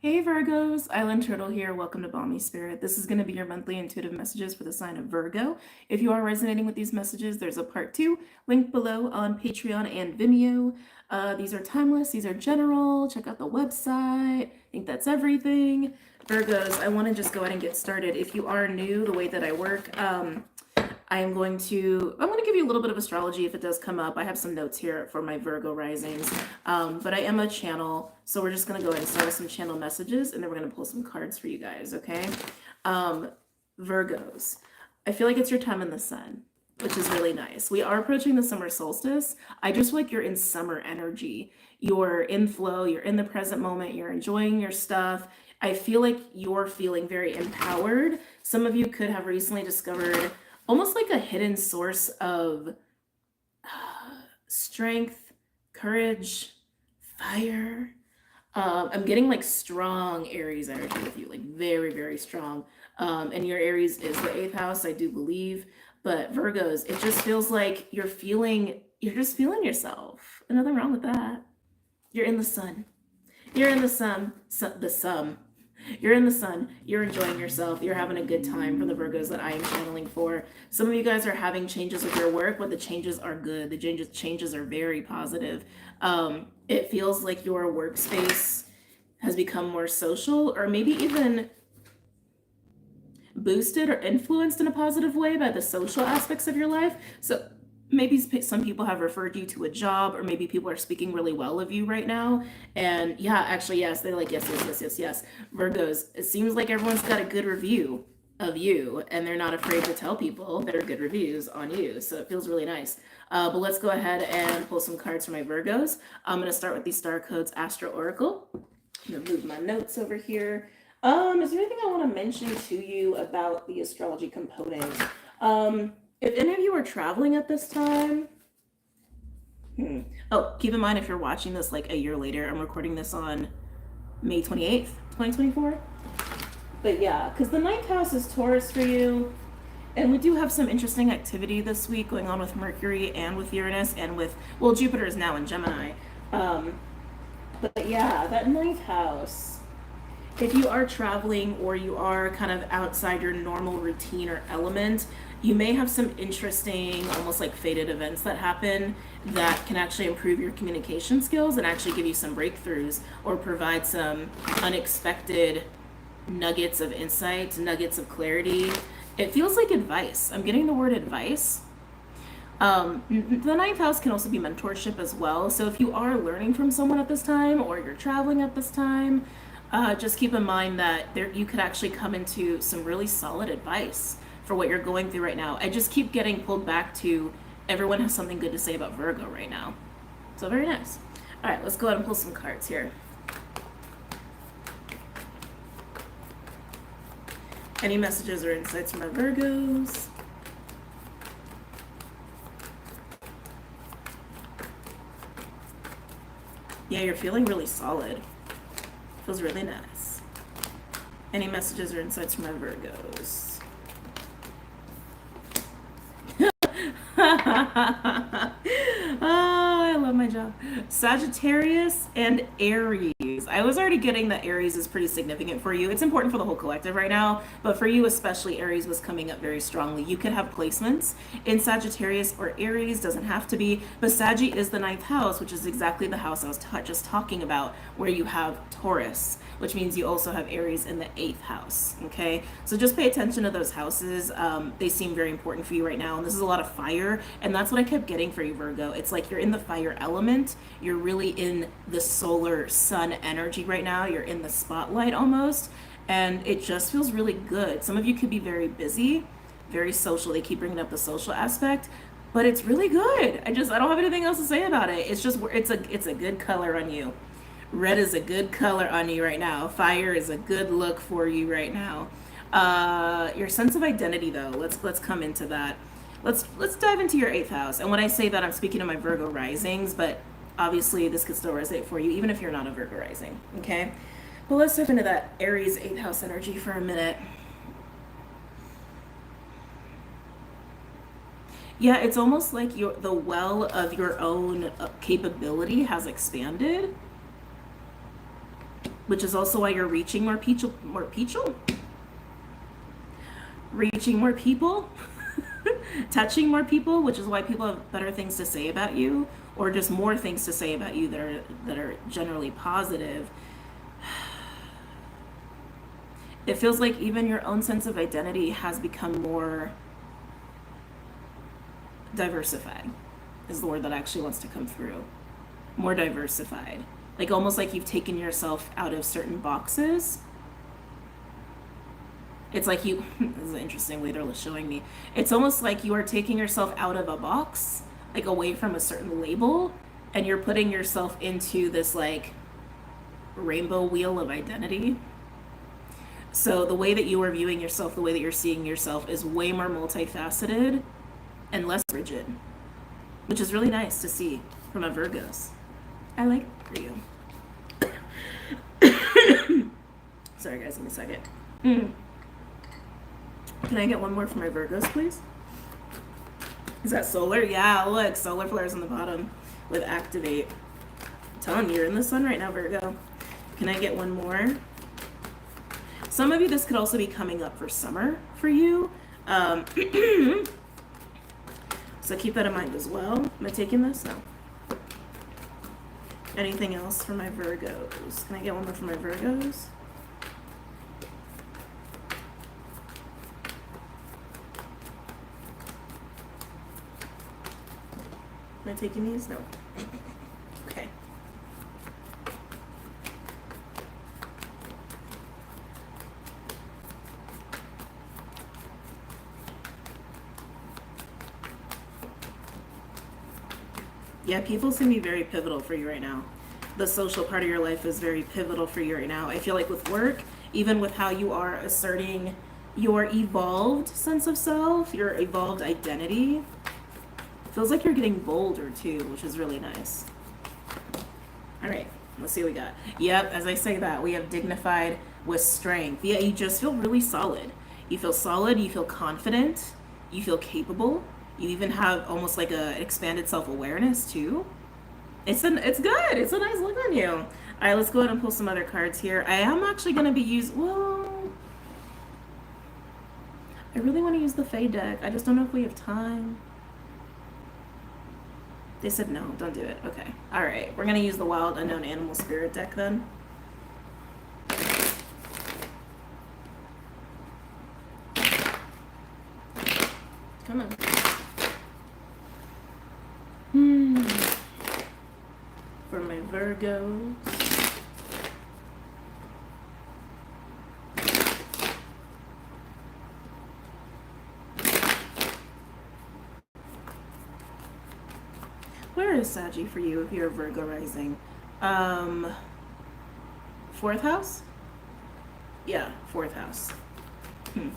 Hey Virgos, Island Turtle here. Welcome to BOMISpirit. This is going to be your monthly intuitive messages for the sign of Virgo. If you are resonating with these messages, there's a part 2 linked below on Patreon and Vimeo. These are timeless, these are general. Check out the website. I think that's everything. Virgos, I want to just go ahead and get started. If you are new, the way that I work, I'm going to give you a little bit of astrology if it does come up. I have some notes here for my Virgo risings, but I am a channel, so we're just going to go ahead and start with some channel messages, and then we're going to pull some cards for you guys, okay? Virgos, I feel like it's your time in the sun, which is really nice. We are approaching the summer solstice. I just feel like you're in summer energy. You're in flow, you're in the present moment, you're enjoying your stuff. I feel like you're feeling very empowered. Some of you could have recently discovered almost like a hidden source of strength, courage, fire. I'm getting like strong Aries energy with you, like very, very strong. And your Aries is the 8th house, I do believe. But Virgos, it just feels like you're just feeling yourself. Nothing wrong with that. You're in the sun. You're in the sun. You're in the sun, you're enjoying yourself, you're having a good time for the Virgos that I am channeling for. Some of you guys are having changes with your work, but the changes are good. The changes are very positive. It feels like your workspace has become more social, or maybe even boosted or influenced in a positive way by the social aspects of your life. So maybe some people have referred you to a job, or maybe people are speaking really well of you right now. And yeah, actually, yes, they're like, yes. Virgos, it seems like everyone's got a good review of you, and they're not afraid to tell people that are good reviews on you. So it feels really nice. But let's go ahead and pull some cards for my Virgos. I'm going to start with the Star Codes Astrological. I'm going to move my notes over here. Is there anything I want to mention to you about the astrology component? If any of you are traveling at this time, oh, keep in mind if you're watching this like a year later, I'm recording this on May 28th, 2024. But yeah, because the 9th house is Taurus for you, and we do have some interesting activity this week going on with Mercury and with Uranus and with, well, Jupiter is now in Gemini. But yeah, that 9th house, if you are traveling or you are kind of outside your normal routine or element, you may have some interesting, almost like fated events that happen that can actually improve your communication skills and actually give you some breakthroughs or provide some unexpected nuggets of insight, nuggets of clarity. It feels like advice. I'm getting the word advice. The 9th house can also be mentorship as well. So if you are learning from someone at this time, or you're traveling at this time, just keep in mind that you could actually come into some really solid advice for what you're going through right now. I just keep getting pulled back to everyone has something good to say about Virgo right now. So very nice. All right, let's go ahead and pull some cards here. Any messages or insights from my Virgos? Yeah, you're feeling really solid. Feels really nice. Any messages or insights from my Virgos? Oh, I love my job. Sagittarius and Aries. I was already getting that Aries is pretty significant for you. It's important for the whole collective right now, but for you especially, Aries was coming up very strongly. You could have placements in Sagittarius or Aries, doesn't have to be, but Saggy is the 9th house, which is exactly the house I was just talking about, where you have Taurus, which means you also have Aries in the 8th house, okay? So just pay attention to those houses. They seem very important for you right now, and this is a lot of fire, and that's what I kept getting for you, Virgo. It's like you're in the fire element. You're really in the solar sun energy right now. You're in the spotlight almost, and it just feels really good. Some of you could be very busy, very social. They keep bringing up the social aspect, but it's really good. I don't have anything else to say about it. It's just, it's a good color on you. Red is a good color on you right now. Fire is a good look for you right now. Your sense of identity, though, let's come into that. Let's dive into your 8th house. And when I say that, I'm speaking to my Virgo risings, but obviously this could still resonate for you, even if you're not a Virgo rising, okay? But let's dive into that Aries 8th house energy for a minute. Yeah, it's almost like the well of your own capability has expanded. which is also why you're reaching reaching more people, touching more people, which is why people have better things to say about you, or just more things to say about you that are generally positive. It feels like even your own sense of identity has become more diversified, is the word that actually wants to come through. More diversified. Like almost like you've taken yourself out of certain boxes. It's like you, this is an interesting way they're showing me. It's almost like you are taking yourself out of a box, like away from a certain label, and you're putting yourself into this like rainbow wheel of identity. So the way that you are viewing yourself, the way that you're seeing yourself is way more multifaceted and less rigid, which is really nice to see from a Virgos. I like it for you. Sorry guys, give me a second. Can I get one more for my Virgos, please? Is that solar? Yeah, look, solar flares on the bottom with activate. I'm telling you, you're in the sun right now, Virgo. Can I get one more? Some of you, this could also be coming up for summer for you. So keep that in mind as well. Am I taking this? No. Anything else for my Virgos? Can I get one more for my Virgos? Am I taking these? No. Okay. Yeah, people seem to be very pivotal for you right now. The social part of your life is very pivotal for you right now. I feel like with work, even with how you are asserting your evolved sense of self, your evolved identity, feels like you're getting bolder too, which is really nice. All right, let's see what we got. Yep, as I say that, we have dignified with strength. Yeah, you just feel really solid. You feel solid, you feel confident, you feel capable. You even have almost like an expanded self-awareness too. It's good. It's a nice look on you. All right, let's go ahead and pull some other cards here. I am actually going to be well, I really want to use the Fae deck. I just don't know if we have time. They said no, don't do it. Okay. All right, we're going to use the Wild Unknown Animal Spirit deck then. Come on. For my Virgos. Where is Saggy for you if you're a Virgo rising? Fourth house? Yeah, fourth house. Can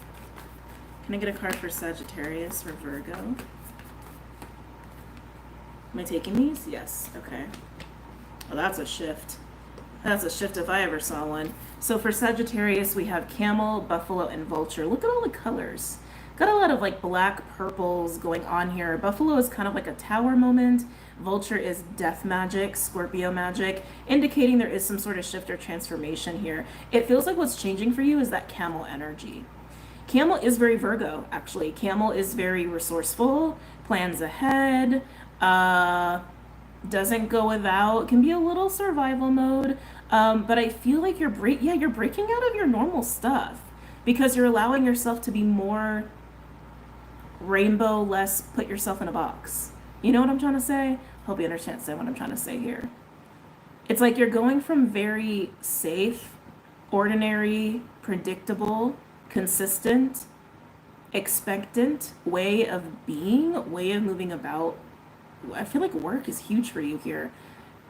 I get a card for Sagittarius for Virgo? Am I taking these? Yes. Okay. Well, that's a shift. That's a shift if I ever saw one. So for Sagittarius, we have camel, buffalo, and vulture. Look at all the colors. Got a lot of like black purples going on here. Buffalo is kind of like a tower moment. Vulture is death magic, Scorpio magic, indicating there is some sort of shift or transformation here. It feels like what's changing for you is that camel energy. Camel is very Virgo, actually. Camel is very resourceful, plans ahead, doesn't go without, can be a little survival mode, but I feel like you're breaking out of your normal stuff because you're allowing yourself to be more rainbow, less put yourself in a box. You know what I'm trying to say? Hope you understand what I'm trying to say here. It's like you're going from very safe, ordinary, predictable, consistent, expectant way of being, way of moving about. I feel like work is huge for you here.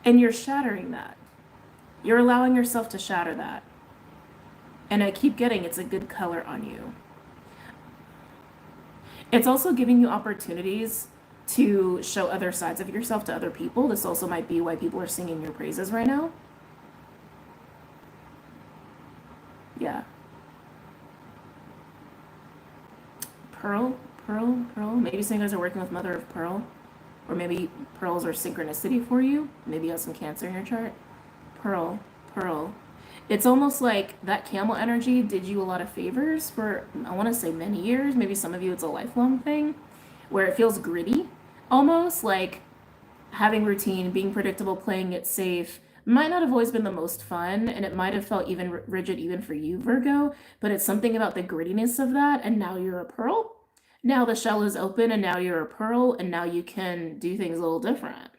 And you're shattering that. You're allowing yourself to shatter that. And I keep getting it's a good color on you. It's also giving you opportunities to show other sides of yourself to other people. This also might be why people are singing your praises right now. Yeah. Pearl. Maybe some of you guys are working with Mother of Pearl. Or maybe pearls are synchronicity for you. Maybe you have some Cancer in your chart. Pearl. It's almost like that camel energy did you a lot of favors for, I want to say, many years. Maybe some of you it's a lifelong thing where it feels gritty, almost like having routine, being predictable, playing it safe might not have always been the most fun, and it might have felt even rigid even for you, Virgo, but it's something about the grittiness of that, and now you're a pearl. Now the shell is open, and now you're a pearl, and now you can do things a little different.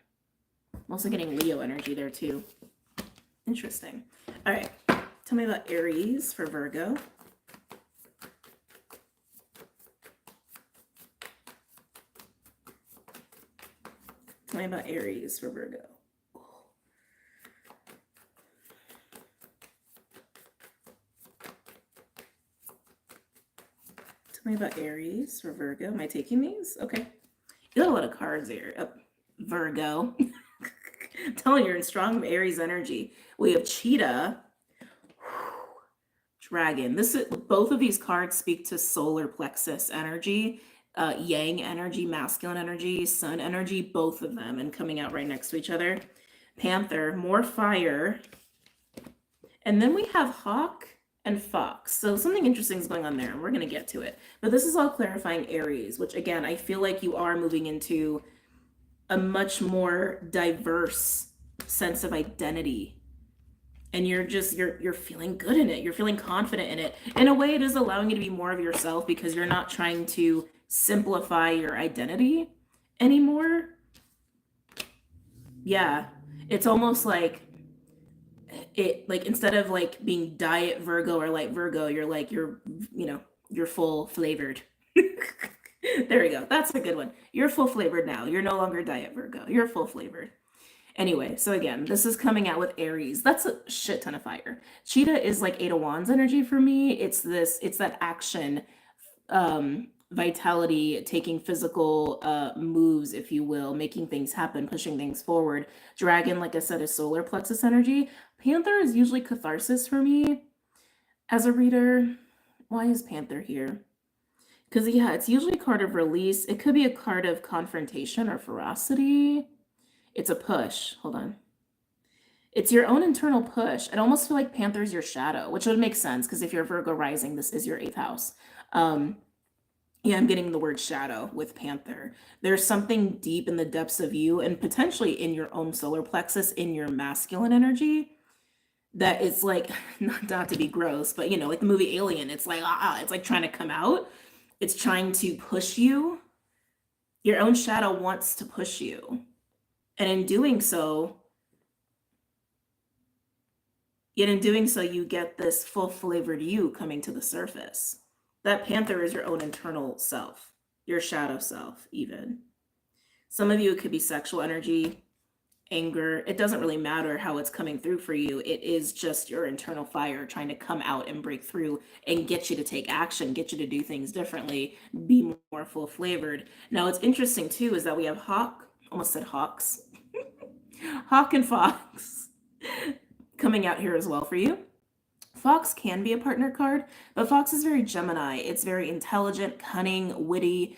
I'm also getting Leo energy there too. Interesting. All right, tell me about Aries for Virgo. Tell me about Aries for Virgo. Tell me about Aries for Virgo. Am I taking these? Okay. You got a lot of cards here. Oh, Virgo. I'm telling you, you're in strong Aries energy. We have Cheetah, Dragon. Both of these cards speak to solar plexus energy, Yang energy, masculine energy, Sun energy, both of them, and coming out right next to each other. Panther, more fire. And then we have Hawk and Fox. So something interesting is going on there, and we're going to get to it. But this is all clarifying Aries, which again, I feel like you are moving into a much more diverse sense of identity. And you're feeling good in it. You're feeling confident in it. In a way, it is allowing you to be more of yourself because you're not trying to simplify your identity anymore. Yeah. It's almost like instead of like being diet Virgo or light Virgo, you're full flavored. There we go. That's a good one. You're full flavored now. You're no longer diet Virgo. You're full flavored. Anyway, so again, this is coming out with Aries. That's a shit ton of fire. Cheetah is like Eight of Wands energy for me. It's that action, vitality, taking physical moves, if you will, making things happen, pushing things forward. Dragon, like I said, is solar plexus energy. Panther is usually catharsis for me as a reader. Why is Panther here? Because, yeah, it's usually a card of release. It could be a card of confrontation or ferocity. It's a push. Hold on. It's your own internal push. I almost feel like Panther's your shadow, which would make sense because if you're Virgo rising, this is your 8th house. Yeah, I'm getting the word shadow with Panther. There's something deep in the depths of you and potentially in your own solar plexus, in your masculine energy, that it's like, not to be gross, but like the movie Alien, it's like, it's like trying to come out. It's trying to push you. Your own shadow wants to push you. And in doing so, you get this full flavored you coming to the surface. That Panther is your own internal self, your shadow self, even. Some of you, it could be sexual energy, anger. It doesn't really matter how it's coming through for you. It is just your internal fire trying to come out and break through and get you to take action, get you to do things differently, be more full flavored. Now, what's interesting too is that we have Hawk, almost said Hawks, Hawk and Fox coming out here as well for you. Fox can be a partner card, but Fox is very Gemini. It's very intelligent, cunning, witty.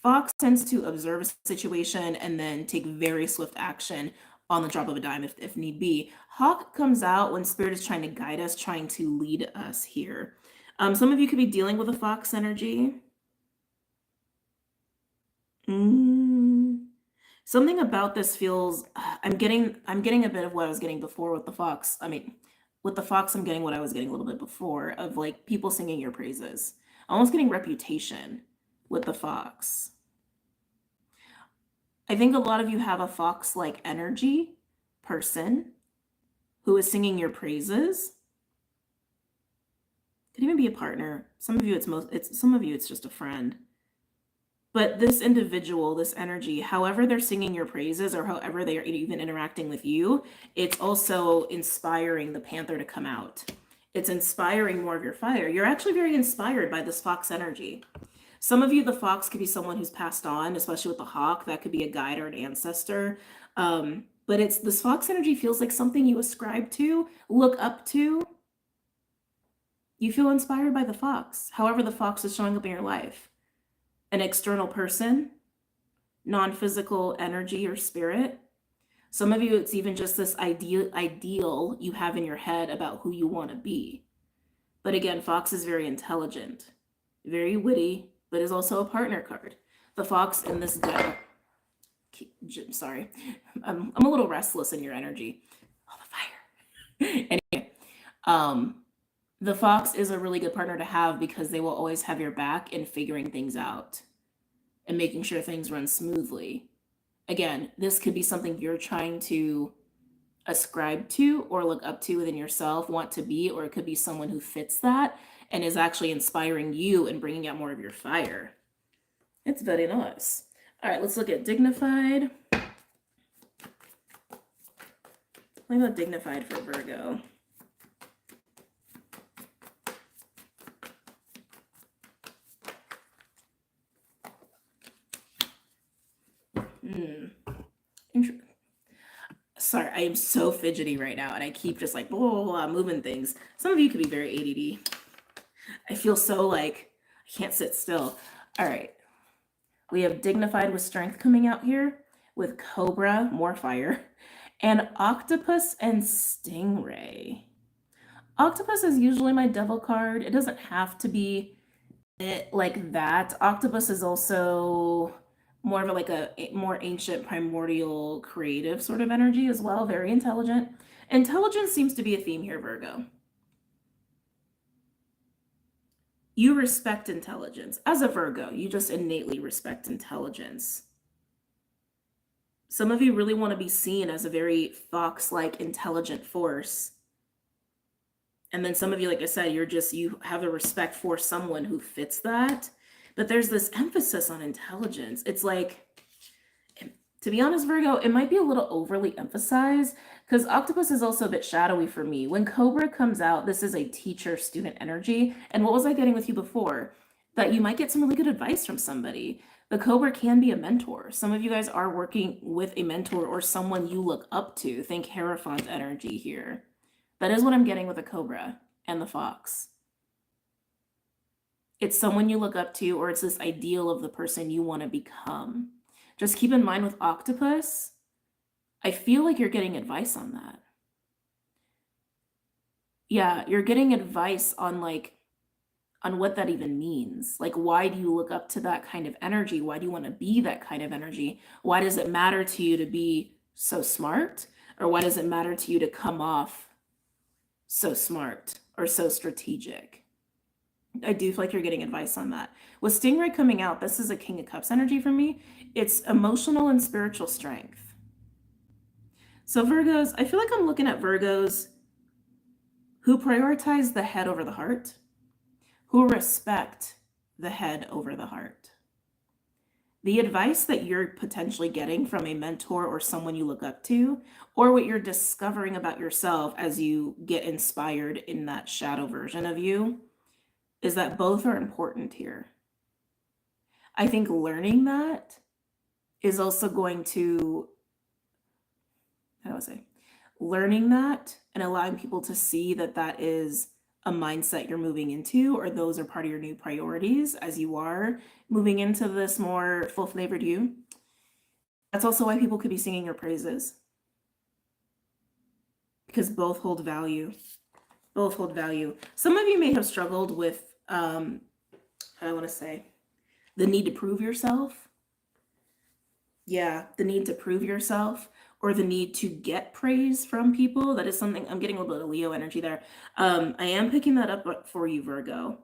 Fox tends to observe a situation and then take very swift action on the drop of a dime if need be. Hawk comes out when Spirit is trying to guide us, trying to lead us here. Some of you could be dealing with a Fox energy. Something about this feels, I'm getting a bit of what I was getting before with the Fox. I mean, with the Fox, I'm getting what I was getting a little bit before of like people singing your praises. I'm almost getting reputation with the Fox. I think a lot of you have a Fox-like energy person who is singing your praises. Could even be a partner. Some of you it's just a friend. But this individual, this energy, however they're singing your praises or however they are even interacting with you, it's also inspiring the Panther to come out. It's inspiring more of your fire. You're actually very inspired by this Fox energy. Some of you, the Fox could be someone who's passed on, especially with the Hawk. That could be a guide or an ancestor. But this Fox energy feels like something you ascribe to, look up to. You feel inspired by the Fox, however the Fox is showing up in your life. An external person, non-physical energy or spirit. Some of you, it's even just this ideal you have in your head about who you want to be. But again, Fox is very intelligent, very witty, but is also a partner card. The Fox in this deck, sorry, I'm a little restless in your energy. Oh, the fire. Anyway, the Fox is a really good partner to have because they will always have your back in figuring things out and making sure things run smoothly. Again, this could be something you're trying to ascribe to or look up to within yourself, want to be, or it could be someone who fits that and is actually inspiring you and bringing out more of your fire. It's very nice. All right, let's look at dignified. What about dignified for Virgo? Sorry, I am so fidgety right now, and I keep just like blah, blah, blah, moving things. Some of you could be very ADD. I feel so like I can't sit still. All right. We have dignified with strength coming out here with Cobra, more fire, and octopus and stingray. Octopus is usually my devil card. It doesn't have to be like that. Octopus is also more of like a more ancient, primordial, creative sort of energy as well. Very intelligent. Intelligence seems to be a theme here, Virgo. You respect intelligence. As a Virgo, you just innately respect intelligence. Some of you really want to be seen as a very fox-like intelligent force. And then some of you, like I said, you have a respect for someone who fits that. But there's this emphasis on intelligence. It's like, to be honest, Virgo, it might be a little overly emphasized because octopus is also a bit shadowy for me. When Cobra comes out, this is a teacher-student energy. And what was I getting with you before? That you might get some really good advice from somebody. The Cobra can be a mentor. Some of you guys are working with a mentor or someone you look up to. Think Hierophant energy here. That is what I'm getting with the Cobra and the Fox. It's someone you look up to, or it's this ideal of the person you want to become. Just keep in mind with octopus, I feel like you're getting advice on that. Yeah, you're getting advice on what that even means. Like, why do you look up to that kind of energy? Why do you want to be that kind of energy? Why does it matter to you to be so smart? Or why does it matter to you to come off so smart or so strategic? I do feel like you're getting advice on that. With Stingray coming out, this is a King of Cups energy for me. It's emotional and spiritual strength. So Virgos, I feel like I'm looking at Virgos who prioritize the head over the heart, who respect the head over the heart. The advice that you're potentially getting from a mentor or someone you look up to, or what you're discovering about yourself as you get inspired in that shadow version of you, is that both are important here. I think learning that is also going to, how do I say, learning that and allowing people to see that that is a mindset you're moving into, or those are part of your new priorities as you are moving into this more full-flavored you. That's also why people could be singing your praises, because both hold value. Both hold value. Some of you may have struggled with, I want to say, the need to prove yourself. Yeah, the need to prove yourself, or the need to get praise from people. That is something, I'm getting a little bit of Leo energy there. I am picking that up for you, Virgo.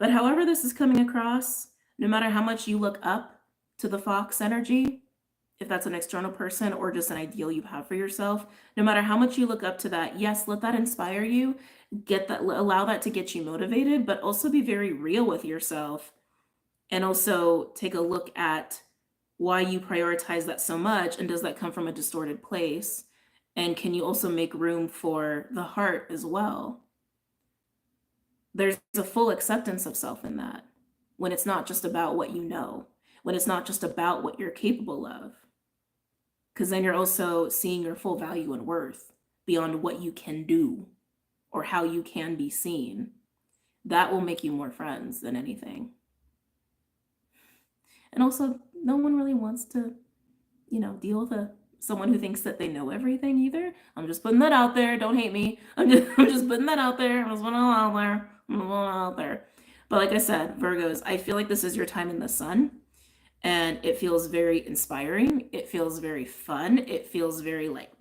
But however this is coming across, no matter how much you look up to the Fox energy, if that's an external person or just an ideal you have for yourself, no matter how much you look up to that, yes, let that inspire you, get that, allow that to get you motivated, but also be very real with yourself, and also take a look at why you prioritize that so much, and does that come from a distorted place? And can you also make room for the heart as well? There's a full acceptance of self in that, when it's not just about what you know, when it's not just about what you're capable of. Because then you're also seeing your full value and worth beyond what you can do or how you can be seen. That will make you more friends than anything. And also, no one really wants to, deal with a someone who thinks that they know everything either. I'm just putting that out there. Don't hate me. I'm just putting that out there. I'm just putting it out there. I'm putting it out there. But like I said, Virgos, I feel like this is your time in the sun, and it feels very inspiring. It feels very fun. It feels very like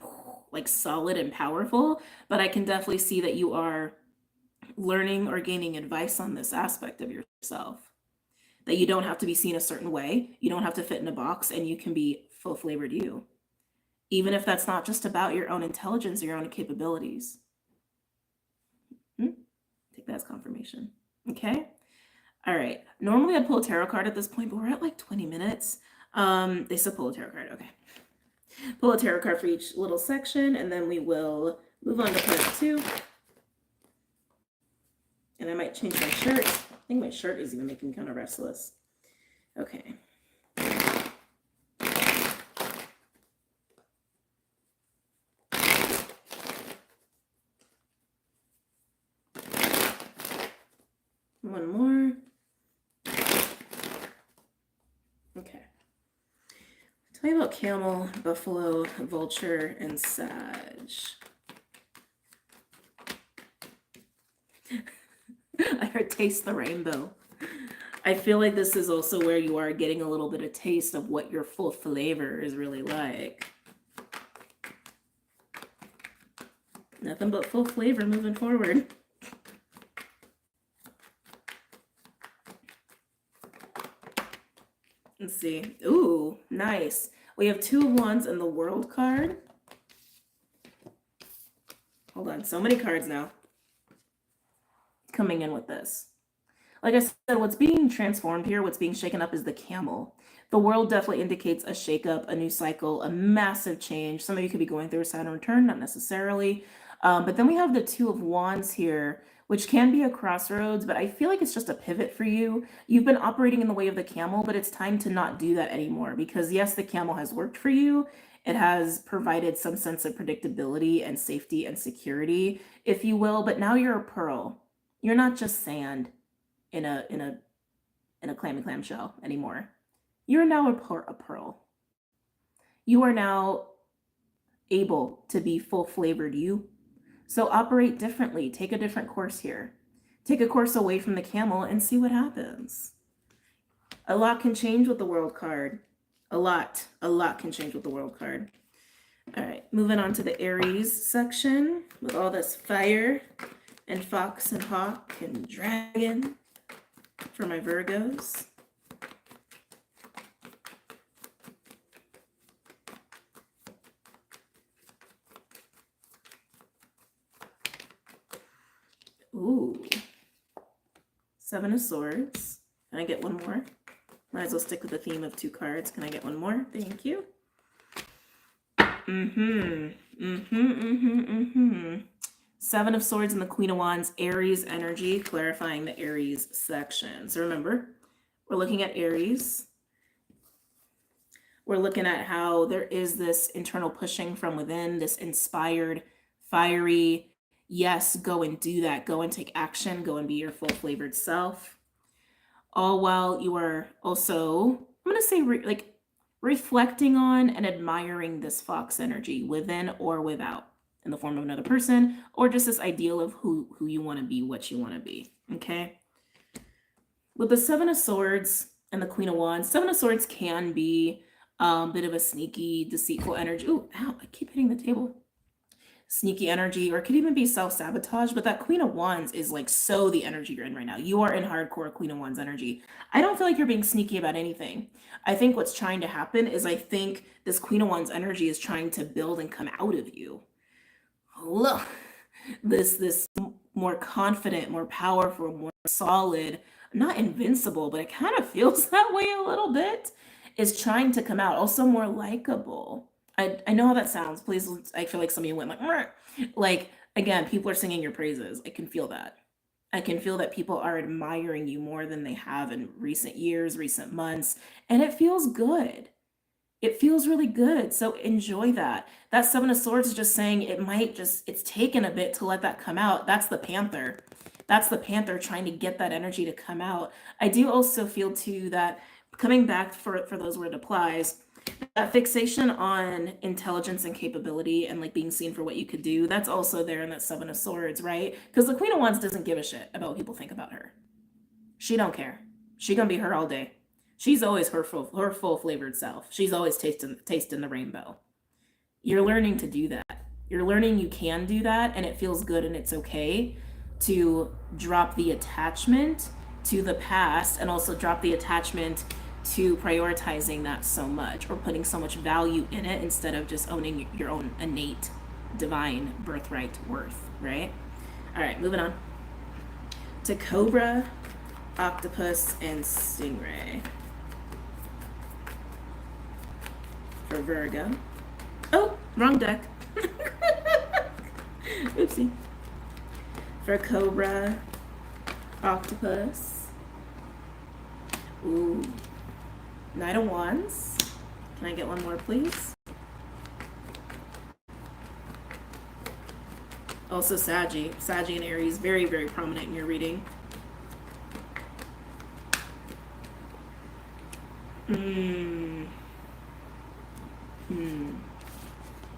solid and powerful. But I can definitely see that you are learning or gaining advice on this aspect of yourself. That you don't have to be seen a certain way. You don't have to fit in a box, and you can be full flavored you. Even if that's not just about your own intelligence or your own capabilities. Take that as confirmation. Okay. All right. Normally I'd pull a tarot card at this point, but we're at like 20 minutes. They still pull a tarot card. Okay. Pull a tarot card for each little section, and then we will move on to part 2. And I might change my shirt. I think my shirt is even making me kind of restless. Okay. One more. Okay. Tell me about camel, buffalo, vulture, and Sag. I heard taste the rainbow. I feel like this is also where you are getting a little bit of taste of what your full flavor is really like. Nothing but full flavor moving forward. Let's see. Ooh, nice. We have 2 of Wands and the World card. Hold on, so many cards now coming in with this. Like I said, what's being transformed here, what's being shaken up is the Camel. The World definitely indicates a shakeup, a new cycle, a massive change. Some of you could be going through a Saturn return, not necessarily. But then we have the 2 of Wands here, which can be a crossroads, but I feel like it's just a pivot for you. You've been operating in the way of the camel, but it's time to not do that anymore, because yes, the camel has worked for you. It has provided some sense of predictability and safety and security, if you will, but now you're a pearl. You're not just sand in a clammy clamshell anymore. You're now a pearl. You are now able to be full flavored you. So operate differently. Take a different course here. Take a course away from the camel and see what happens. A lot can change with the World card. A lot can change with the World card. All right, moving on to the Aries section with all this fire and fox and hawk and dragon for my Virgos. Ooh, 7 of Swords. Can I get one more? Might as well stick with the theme of 2 cards. Can I get one more? Thank you. Seven of Swords and the Queen of Wands, Aries energy, clarifying the Aries section. So remember, we're looking at Aries. We're looking at how there is this internal pushing from within, this inspired, fiery, yes, go and do that. Go and take action. Go and be your full flavored self. All while you are also, I'm going to say, reflecting on and admiring this fox energy within or without, in the form of another person, or just this ideal of who you want to be, what you want to be. Okay. With the 7 of Swords and the Queen of Wands, 7 of Swords can be a bit of a sneaky, deceitful energy. Ooh, ow, I keep hitting the table. Sneaky energy, or it could even be self-sabotage, but that Queen of Wands is like so the energy you're in right now. You are in hardcore Queen of Wands energy. I don't feel like you're being sneaky about anything. I think what's trying to happen is I think this Queen of Wands energy is trying to build and come out of you. Look, this more confident, more powerful, more solid, not invincible, but it kind of feels that way a little bit, is trying to come out. Also more likable. I know how that sounds. Please, I feel like some of you went like, again, people are singing your praises. I can feel that. I can feel that people are admiring you more than they have in recent years, recent months, and it feels good. It feels really good. So enjoy that. That 7 of Swords is just saying it's taken a bit to let that come out. That's the Panther. That's the Panther trying to get that energy to come out. I do also feel too that coming back for those where it applies, That fixation on intelligence and capability and like being seen for what you could do, that's also there in that Seven of Swords, right? Because the Queen of Wands doesn't give a shit about what people think about her. She don't care. She gonna be her all day. She's always her full flavored self. She's always tasting the rainbow. You're learning to do that. You're learning you can do that, and it feels good and it's okay to drop the attachment to the past, and also drop the attachment to prioritizing that so much or putting so much value in it instead of just owning your own innate divine birthright worth, right? All right, moving on to Cobra, Octopus, and Stingray for Virgo. Oh, wrong deck. Oopsie. For Cobra, Octopus. Ooh. Knight of Wands. Can I get one more, please? Also Saggy. Saggy and Aries, very, very prominent in your reading.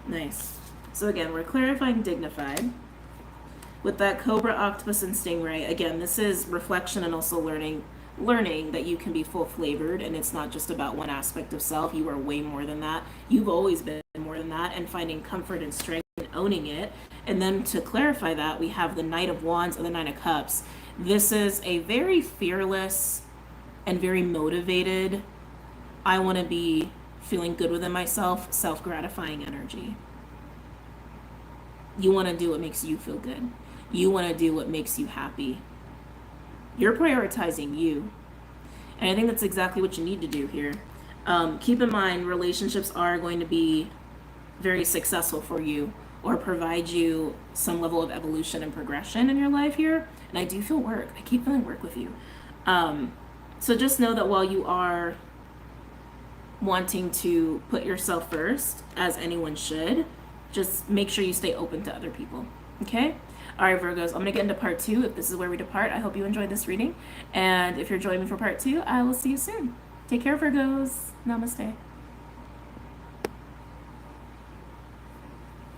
Nice. So again, we're clarifying dignified. With that Cobra, Octopus, and Stingray, again, this is reflection and also learning that you can be full flavored, and it's not just about one aspect of self. You are way more than that. You've always been more than that, and finding comfort and strength in owning it. And then to clarify that, we have the Knight of Wands and the Nine of Cups. This is a very fearless and very motivated, I want to be feeling good within myself, self-gratifying energy. You want to do what makes you feel good. You want to do what makes you happy. You're prioritizing you. And I think that's exactly what you need to do here. Keep in mind, relationships are going to be very successful for you or provide you some level of evolution and progression in your life here. And I do feel work. I keep feeling work with you. So just know that while you are wanting to put yourself first, as anyone should, just make sure you stay open to other people. Okay? All right, Virgos, I'm going to get into part 2 if this is where we depart. I hope you enjoyed this reading. And if you're joining me for part 2, I will see you soon. Take care, Virgos. Namaste.